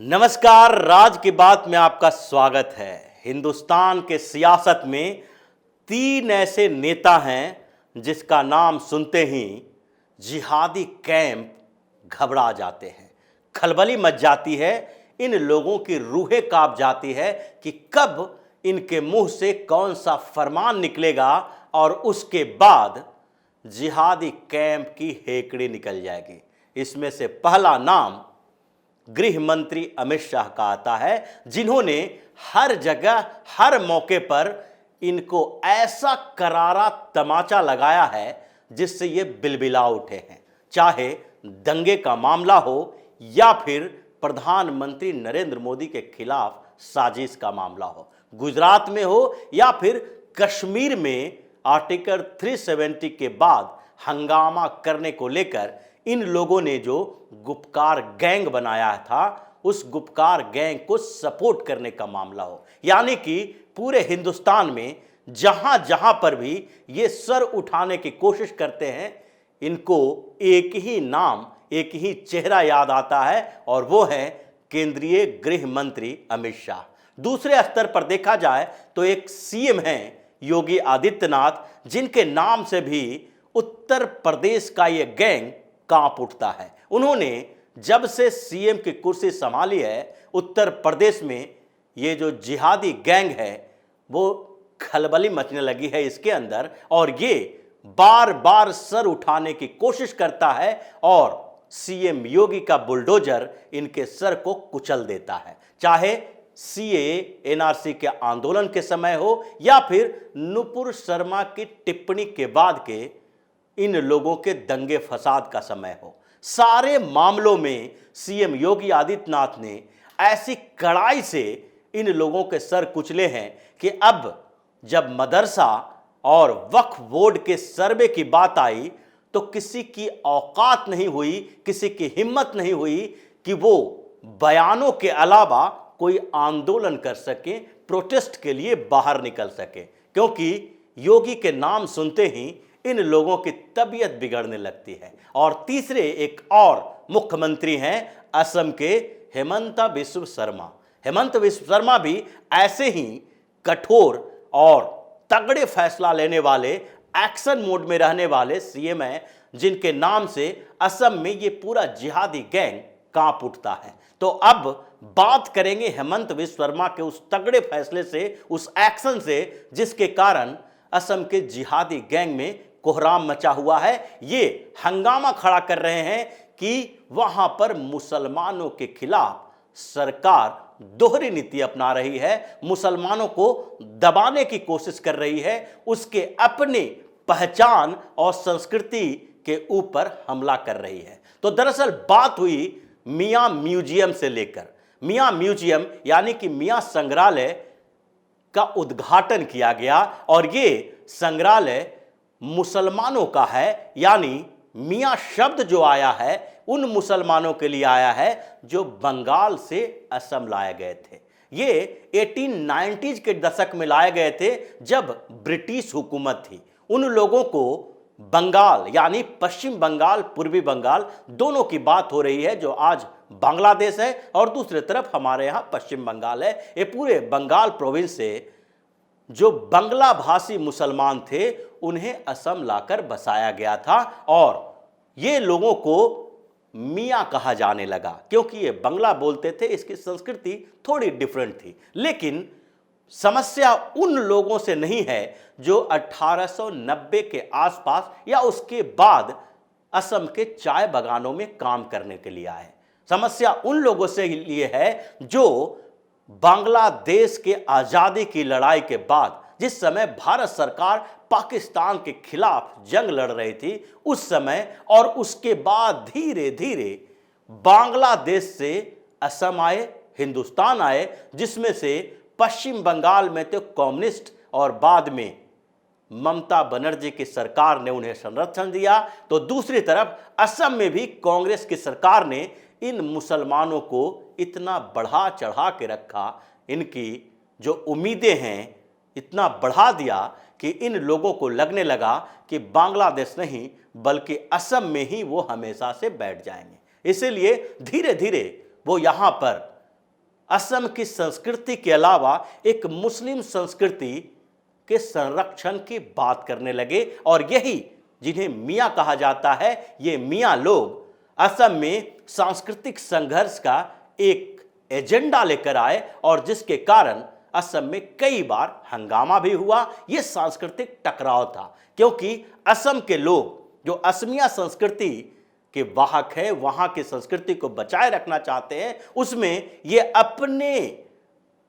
नमस्कार, राज की बात में आपका स्वागत है। हिंदुस्तान के सियासत में तीन ऐसे नेता हैं जिसका नाम सुनते ही जिहादी कैंप घबरा जाते हैं, खलबली मच जाती है। इन लोगों की रूहें कांप जाती है कि कब इनके मुंह से कौन सा फरमान निकलेगा और उसके बाद जिहादी कैंप की हेकड़ी निकल जाएगी। इसमें से पहला नाम गृह मंत्री अमित शाह का आता है, जिन्होंने हर जगह हर मौके पर इनको ऐसा करारा तमाचा लगाया है जिससे ये बिलबिला उठे हैं। चाहे दंगे का मामला हो या फिर प्रधानमंत्री नरेंद्र मोदी के खिलाफ साजिश का मामला हो, गुजरात में हो या फिर कश्मीर में आर्टिकल 370 के बाद हंगामा करने को लेकर इन लोगों ने जो गुपकार गैंग बनाया था, उस गुपकार गैंग को सपोर्ट करने का मामला हो, यानी कि पूरे हिंदुस्तान में जहां जहां पर भी ये सर उठाने की कोशिश करते हैं, इनको एक ही नाम, एक ही चेहरा याद आता है और वो है केंद्रीय गृह मंत्री अमित शाह। दूसरे स्तर पर देखा जाए तो एक सीएम हैं योगी आदित्यनाथ, जिनके नाम से भी उत्तर प्रदेश का ये गैंग कांप उठता है। उन्होंने जब से सीएम की कुर्सी संभाली है, उत्तर प्रदेश में ये जो जिहादी गैंग है वो खलबली मचने लगी है इसके अंदर, और ये बार बार सर उठाने की कोशिश करता है और सीएम योगी का बुलडोजर इनके सर को कुचल देता है। चाहे सीए एनआरसी के आंदोलन के समय हो या फिर नुपुर शर्मा की टिप्पणी के बाद के इन लोगों के दंगे फसाद का समय हो, सारे मामलों में सीएम योगी आदित्यनाथ ने ऐसी कड़ाई से इन लोगों के सर कुचले हैं कि अब जब मदरसा और वक्फ बोर्ड के सर्वे की बात आई तो किसी की औकात नहीं हुई, किसी की हिम्मत नहीं हुई कि वो बयानों के अलावा कोई आंदोलन कर सके, प्रोटेस्ट के लिए बाहर निकल सके, क्योंकि योगी के नाम सुनते ही इन लोगों की तबीयत बिगड़ने लगती है। और तीसरे एक और मुख्यमंत्री हैं असम के हेमंत बिस्व शर्मा। हेमंत बिस्व शर्मा भी ऐसे ही कठोर और तगड़े फैसला लेने वाले, एक्शन मोड में रहने वाले सीएम हैं, जिनके नाम से असम में ये पूरा जिहादी गैंग कांप उठता है। तो अब बात करेंगे हेमंत बिस्व शर्मा के उस तगड़े फैसले से, उस एक्शन से, जिसके कारण असम के जिहादी गैंग में कोहराम मचा हुआ है। ये हंगामा खड़ा कर रहे हैं कि वहां पर मुसलमानों के खिलाफ सरकार दोहरी नीति अपना रही है, मुसलमानों को दबाने की कोशिश कर रही है, उसके अपनी पहचान और संस्कृति के ऊपर हमला कर रही है। तो दरअसल बात हुई मियां म्यूजियम से लेकर। मियां म्यूजियम यानी कि मियां संग्रहालय का उद्घाटन किया गया और ये संग्रहालय मुसलमानों का है, यानी मियां शब्द जो आया है उन मुसलमानों के लिए आया है जो बंगाल से असम लाए गए थे। ये 1890s के दशक में लाए गए थे, जब ब्रिटिश हुकूमत थी। उन लोगों को बंगाल यानी पश्चिम बंगाल, पूर्वी बंगाल, दोनों की बात हो रही है, जो आज बांग्लादेश है और दूसरी तरफ हमारे यहाँ पश्चिम बंगाल है। ये पूरे बंगाल प्रोविंस से जो बांग्ला भाषी मुसलमान थे उन्हें असम लाकर बसाया गया था और ये लोगों को मियां कहा जाने लगा क्योंकि ये बांग्ला बोलते थे। इसकी संस्कृति थोड़ी डिफरेंट थी, लेकिन समस्या उन लोगों से नहीं है जो 1890 के आसपास या उसके बाद असम के चाय बागानों में काम करने के लिए आए। समस्या उन लोगों से लिए है जो बांग्लादेश के आज़ादी की लड़ाई के बाद, जिस समय भारत सरकार पाकिस्तान के खिलाफ जंग लड़ रही थी, उस समय और उसके बाद धीरे धीरे बांग्लादेश से असम आए, हिंदुस्तान आए, जिसमें से पश्चिम बंगाल में तो कम्युनिस्ट और बाद में ममता बनर्जी की सरकार ने उन्हें संरक्षण दिया, तो दूसरी तरफ असम में भी कांग्रेस की सरकार ने इन मुसलमानों को इतना बढ़ा चढ़ा के रखा, इनकी जो उम्मीदें हैं इतना बढ़ा दिया कि इन लोगों को लगने लगा कि बांग्लादेश नहीं बल्कि असम में ही वो हमेशा से बैठ जाएंगे। इसीलिए धीरे धीरे वो यहाँ पर असम की संस्कृति के अलावा एक मुस्लिम संस्कृति के संरक्षण की बात करने लगे। और यही जिन्हें मियाँ कहा जाता है, ये मियाँ लोग असम में सांस्कृतिक संघर्ष का एक एजेंडा लेकर आए और जिसके कारण असम में कई बार हंगामा भी हुआ। यह सांस्कृतिक टकराव था क्योंकि असम के लोग जो असमिया संस्कृति के वाहक हैं, वहां की संस्कृति को बचाए रखना चाहते हैं, उसमें ये अपने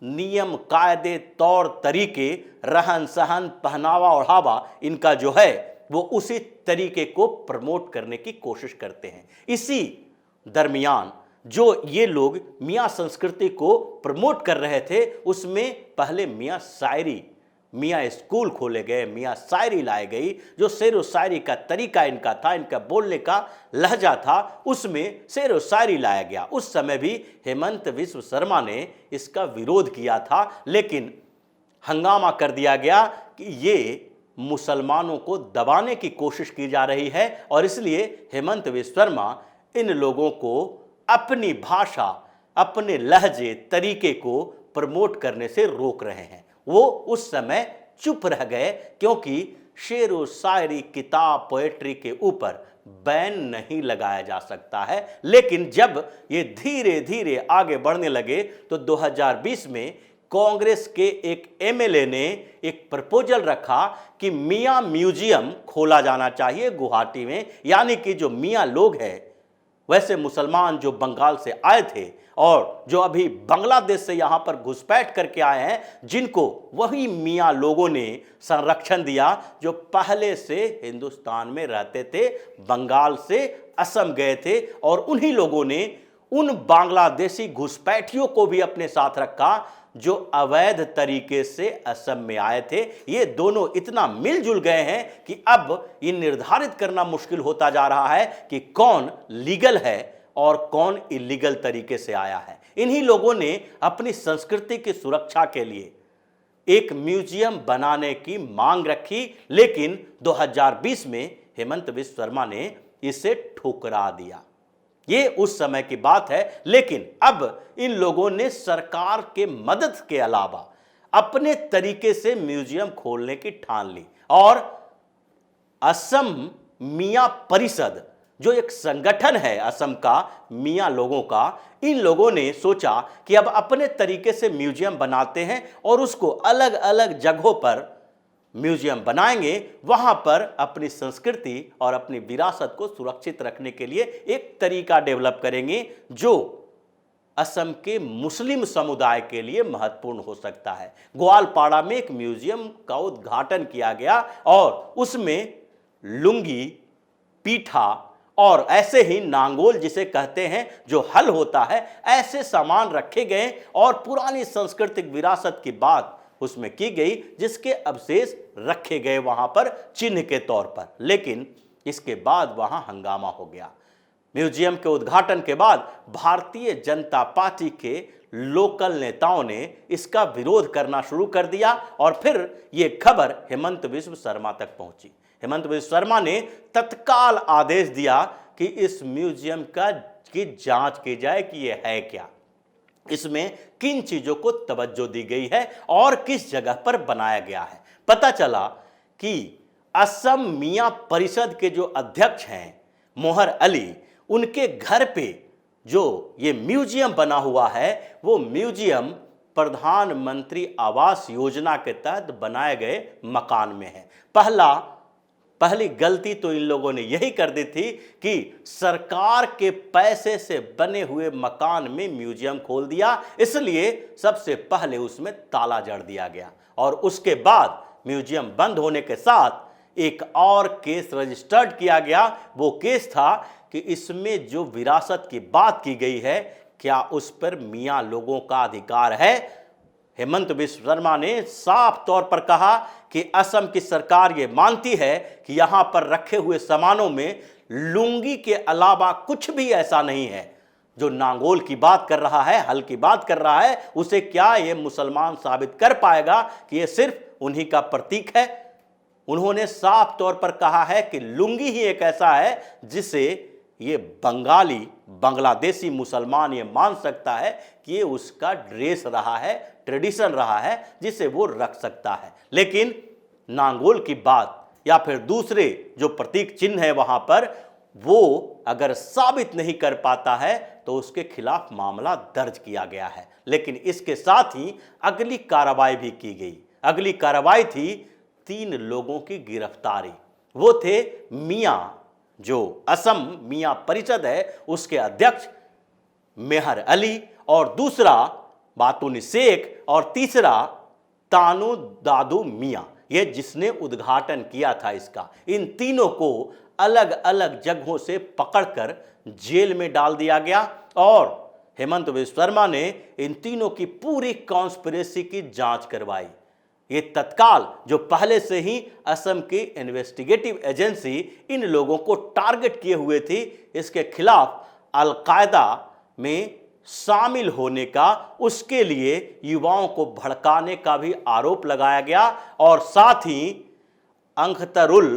नियम कायदे तौर तरीके रहन सहन पहनावा ओढ़ावा इनका जो है वो उसी तरीके को प्रमोट करने की कोशिश करते हैं। इसी दरमियान जो ये लोग मियाँ संस्कृति को प्रमोट कर रहे थे, उसमें पहले मियाँ शायरी, मियाँ स्कूल खोले गए, मियाँ शायरी लाई गई। जो शेर व शायरी का तरीका इनका था, इनका बोलने का लहजा था, उसमें शेर व शायरी लाया गया। उस समय भी हेमंत बिस्व शर्मा ने इसका विरोध किया था, लेकिन हंगामा कर दिया गया कि ये मुसलमानों को दबाने की कोशिश की जा रही है और इसलिए हेमंत बिस्व शर्मा इन लोगों को अपनी भाषा, अपने लहजे तरीके को प्रमोट करने से रोक रहे हैं। वो उस समय चुप रह गए क्योंकि शेर व शायरी, किताब, पोएट्री के ऊपर बैन नहीं लगाया जा सकता है। लेकिन जब ये धीरे धीरे आगे बढ़ने लगे तो 2020 में कांग्रेस के एक एमएलए ने एक प्रपोजल रखा कि मियाँ म्यूजियम खोला जाना चाहिए गुवाहाटी में। यानी कि जो मियाँ लोग हैं, वैसे मुसलमान जो बंगाल से आए थे और जो अभी बांग्लादेश से यहाँ पर घुसपैठ करके आए हैं, जिनको वही मियाँ लोगों ने संरक्षण दिया जो पहले से हिंदुस्तान में रहते थे, बंगाल से असम गए थे, और उन्हीं लोगों ने उन बांग्लादेशी घुसपैठियों को भी अपने साथ रखा जो अवैध तरीके से असम में आए थे। ये दोनों इतना मिलजुल गए हैं कि अब ये निर्धारित करना मुश्किल होता जा रहा है कि कौन लीगल है और कौन इलीगल तरीके से आया है। इन्हीं लोगों ने अपनी संस्कृति की सुरक्षा के लिए एक म्यूजियम बनाने की मांग रखी, लेकिन 2020 में हेमंत बिस्व शर्मा ने इसे ठुकरा दिया। ये उस समय की बात है। लेकिन अब इन लोगों ने सरकार के मदद के अलावा अपने तरीके से म्यूजियम खोलने की ठान ली और असम मियाँ परिषद जो एक संगठन है असम का मियाँ लोगों का, इन लोगों ने सोचा कि अब अपने तरीके से म्यूजियम बनाते हैं और उसको अलग अलग जगहों पर म्यूजियम बनाएंगे, वहां पर अपनी संस्कृति और अपनी विरासत को सुरक्षित रखने के लिए एक तरीका डेवलप करेंगे जो असम के मुस्लिम समुदाय के लिए महत्वपूर्ण हो सकता है। ग्वालपाड़ा में एक म्यूजियम का उद्घाटन किया गया और उसमें लुंगी, पीठा और ऐसे ही नांगोल जिसे कहते हैं जो हल होता है, ऐसे सामान रखे गए और पुरानी सांस्कृतिक विरासत की बात उसमें की गई, जिसके अवशेष रखे गए वहां पर चिन्ह के तौर पर। लेकिन इसके बाद वहां हंगामा हो गया। म्यूजियम के उद्घाटन के बाद भारतीय जनता पार्टी के लोकल नेताओं ने इसका विरोध करना शुरू कर दिया और फिर यह खबर हेमंत बिस्व शर्मा तक पहुंची। हेमंत बिस्व शर्मा ने तत्काल आदेश दिया कि इस म्यूजियम की जांच की जाए कि यह है क्या, इसमें किन चीजों को तवज्जो दी गई है और किस जगह पर बनाया गया है। पता चला कि असम मियाँ परिषद के जो अध्यक्ष हैं मोहर अली, उनके घर पे जो ये म्यूजियम बना हुआ है वो म्यूजियम प्रधानमंत्री आवास योजना के तहत बनाए गए मकान में है। पहली गलती तो इन लोगों ने यही कर दी थी कि सरकार के पैसे से बने हुए मकान में म्यूजियम खोल दिया, इसलिए सबसे पहले उसमें ताला जड़ दिया गया और उसके बाद म्यूजियम बंद होने के साथ एक और केस रजिस्टर्ड किया गया। वो केस था कि इसमें जो विरासत की बात की गई है, क्या उस पर मियाँ लोगों का अधिकार है। हेमंत बिस्व शर्मा ने साफ तौर पर कहा कि असम की सरकार ये मानती है कि यहां पर रखे हुए सामानों में लुंगी के अलावा कुछ भी ऐसा नहीं है। जो नांगोल की बात कर रहा है, हल की बात कर रहा है, उसे क्या ये मुसलमान साबित कर पाएगा कि ये सिर्फ उन्हीं का प्रतीक है। उन्होंने साफ तौर पर कहा है कि लुंगी ही एक ऐसा है जिसे ये बंगाली बांग्लादेशी मुसलमान ये मान सकता है कि ये उसका ड्रेस रहा है, ट्रेडिशन रहा है, जिसे वो रख सकता है। लेकिन नांगोल की बात या फिर दूसरे जो प्रतीक चिन्ह है वहां पर, वो अगर साबित नहीं कर पाता है तो उसके खिलाफ मामला दर्ज किया गया है। लेकिन इसके साथ ही अगली कार्रवाई भी की गई। अगली कार्रवाई थी 3 लोगों की गिरफ्तारी। वो थे मियां, जो असम मियां परिषद है उसके अध्यक्ष मेहर अली, और दूसरा बातूनी शेख, और तीसरा तानू दादू मियां, ये जिसने उद्घाटन किया था इसका। इन तीनों को अलग अलग जगहों से पकड़कर जेल में डाल दिया गया और हेमंत बिश्व शर्मा ने इन तीनों की पूरी कॉन्स्पिरेसी की जांच करवाई। ये तत्काल जो पहले से ही असम की इन्वेस्टिगेटिव एजेंसी इन लोगों को टारगेट किए हुए थी, इसके खिलाफ अलकायदा में शामिल होने का, उसके लिए युवाओं को भड़काने का भी आरोप लगाया गया। और साथ ही अंखतरुल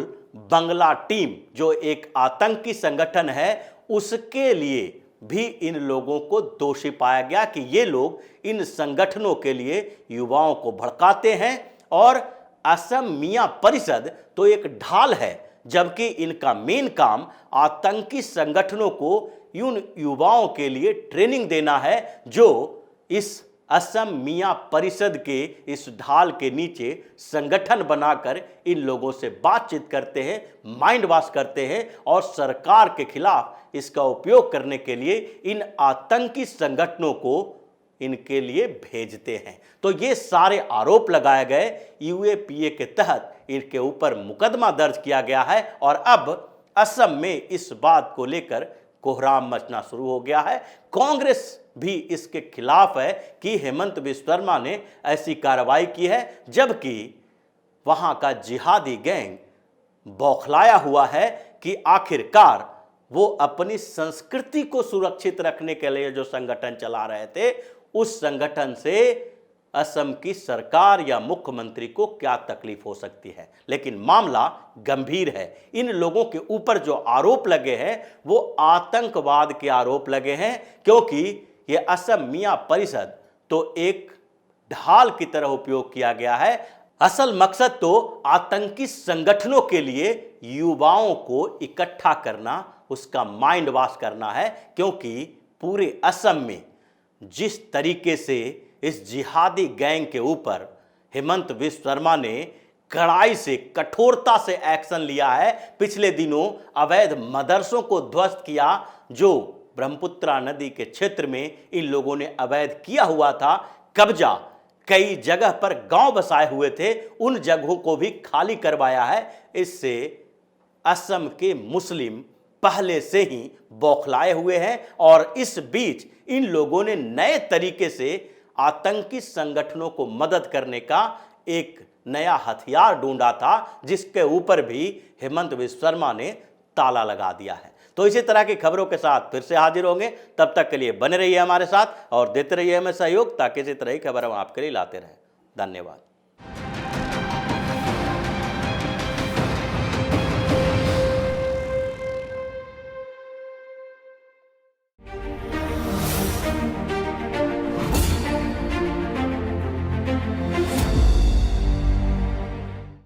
बंगला टीम जो एक आतंकी संगठन है, उसके लिए भी इन लोगों को दोषी पाया गया कि ये लोग इन संगठनों के लिए युवाओं को भड़काते हैं। और असम मियां परिषद तो एक ढाल है, जबकि इनका मेन काम आतंकी संगठनों को उन युवाओं के लिए ट्रेनिंग देना है, जो इस असम मियां परिषद के इस ढाल के नीचे संगठन बनाकर इन लोगों से बातचीत करते हैं, माइंड वॉश करते हैं और सरकार के खिलाफ इसका उपयोग करने के लिए इन आतंकी संगठनों को इनके लिए भेजते हैं। तो ये सारे आरोप लगाए गए, यूएपीए के तहत इनके ऊपर मुकदमा दर्ज किया गया है और अब असम में इस बात को लेकर कोहराम मचना शुरू हो गया है। कांग्रेस भी इसके खिलाफ है कि हेमंत बिश्व शर्मा ने ऐसी कार्रवाई की है, जबकि वहां का जिहादी गैंग बौखलाया हुआ है कि आखिरकार वो अपनी संस्कृति को सुरक्षित रखने के लिए जो संगठन चला रहे थे, उस संगठन से असम की सरकार या मुख्यमंत्री को क्या तकलीफ हो सकती है। लेकिन मामला गंभीर है। इन लोगों के ऊपर जो आरोप लगे हैं वो आतंकवाद के आरोप लगे हैं, क्योंकि ये असम मियां परिषद तो एक ढाल की तरह उपयोग किया गया है। असल मकसद तो आतंकी संगठनों के लिए युवाओं को इकट्ठा करना, उसका माइंड वॉश करना है, क्योंकि पूरे असम में जिस तरीके से इस जिहादी गैंग के ऊपर हेमंत बिश्व शर्मा ने कड़ाई से, कठोरता से एक्शन लिया है। पिछले दिनों अवैध मदरसों को ध्वस्त किया, जो ब्रह्मपुत्रा नदी के क्षेत्र में इन लोगों ने अवैध किया हुआ था कब्जा, कई जगह पर गांव बसाए हुए थे, उन जगहों को भी खाली करवाया है। इससे असम के मुस्लिम पहले से ही बौखलाए हुए हैं और इस बीच इन लोगों ने नए तरीके से आतंकी संगठनों को मदद करने का एक नया हथियार ढूंढा था, जिसके ऊपर भी हेमंत बिश्व शर्मा ने ताला लगा दिया है। तो इसी तरह की खबरों के साथ फिर से हाजिर होंगे। तब तक के लिए बने रहिए हमारे साथ और देते रहिए हमें सहयोग, ताकि इसी तरह की खबर हम आपके लिए लाते रहें। धन्यवाद।